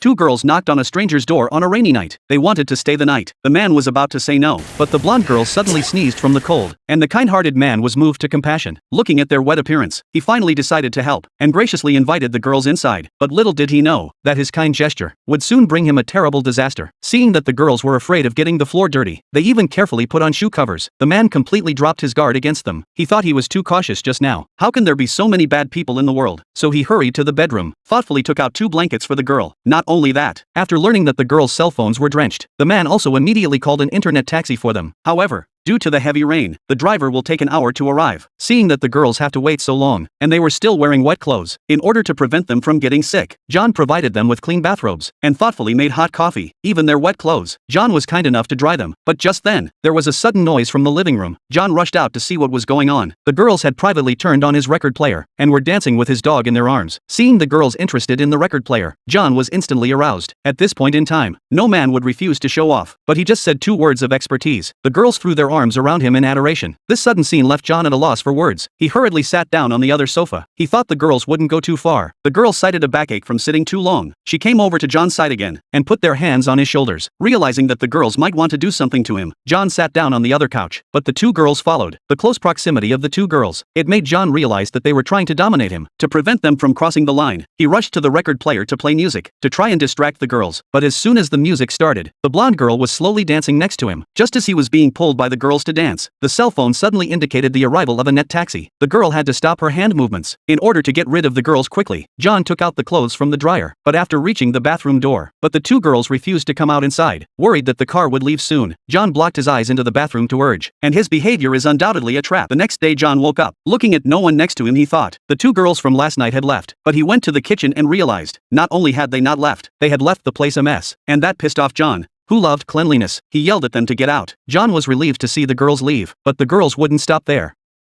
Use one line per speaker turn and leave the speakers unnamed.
Two girls knocked on a stranger's door on a rainy night. They wanted to stay the night. The man was about to say no, but the blonde girl suddenly sneezed from the cold, and the kind-hearted man was moved to compassion. Looking at their wet appearance, he finally decided to help, and graciously invited the girls inside. But little did he know that his kind gesture would soon bring him a terrible disaster. Seeing that the girls were afraid of getting the floor dirty, they even carefully put on shoe covers. The man completely dropped his guard against them. He thought he was too cautious just now. How can there be so many bad people in the world? So he hurried to the bedroom, thoughtfully took out 2 blankets for the girl. Not only that, after learning that the girls' cell phones were drenched, the man also immediately called an internet taxi for them. However, due to the heavy rain, the driver will take an hour to arrive. Seeing that the girls have to wait so long, and they were still wearing wet clothes, in order to prevent them from getting sick, John provided them with clean bathrobes, and thoughtfully made hot coffee. Even their wet clothes, John was kind enough to dry them. But just then, there was a sudden noise from the living room. John rushed out to see what was going on. The girls had privately turned on his record player, and were dancing with his dog in their arms. Seeing the girls interested in the record player, John was instantly aroused. At this point in time, no man would refuse to show off, but he just said 2 words of expertise. The girls threw their arms around him in adoration. This sudden scene left John at a loss for words. He hurriedly sat down on the other sofa. He thought the girls wouldn't go too far. The girl cited a backache from sitting too long. She came over to John's side again, and put their hands on his shoulders. Realizing that the girls might want to do something to him, John sat down on the other couch, but the 2 girls followed. The close proximity of the 2 girls, it made John realize that they were trying to dominate him. To prevent them from crossing the line, he rushed to the record player to play music, to try and distract the girls. But as soon as the music started, the blonde girl was slowly dancing next to him. Just as he was being pulled by the girls to dance, the cell phone suddenly indicated the arrival of a net taxi. The girl had to stop her hand movements. In order to get rid of the girls quickly, John took out the clothes from the dryer, but after reaching the bathroom door, the 2 girls refused to come out inside. Worried that the car would leave soon, John blocked his eyes into the bathroom to urge, and his behavior is undoubtedly a trap. The next day John woke up. Looking at no one next to him, he thought the 2 girls from last night had left, but he went to the kitchen and realized, not only had they not left, they had left the place a mess, and that pissed off John, who loved cleanliness. He yelled at them to get out. John was relieved to see the girls leave, but the girls wouldn't stop there.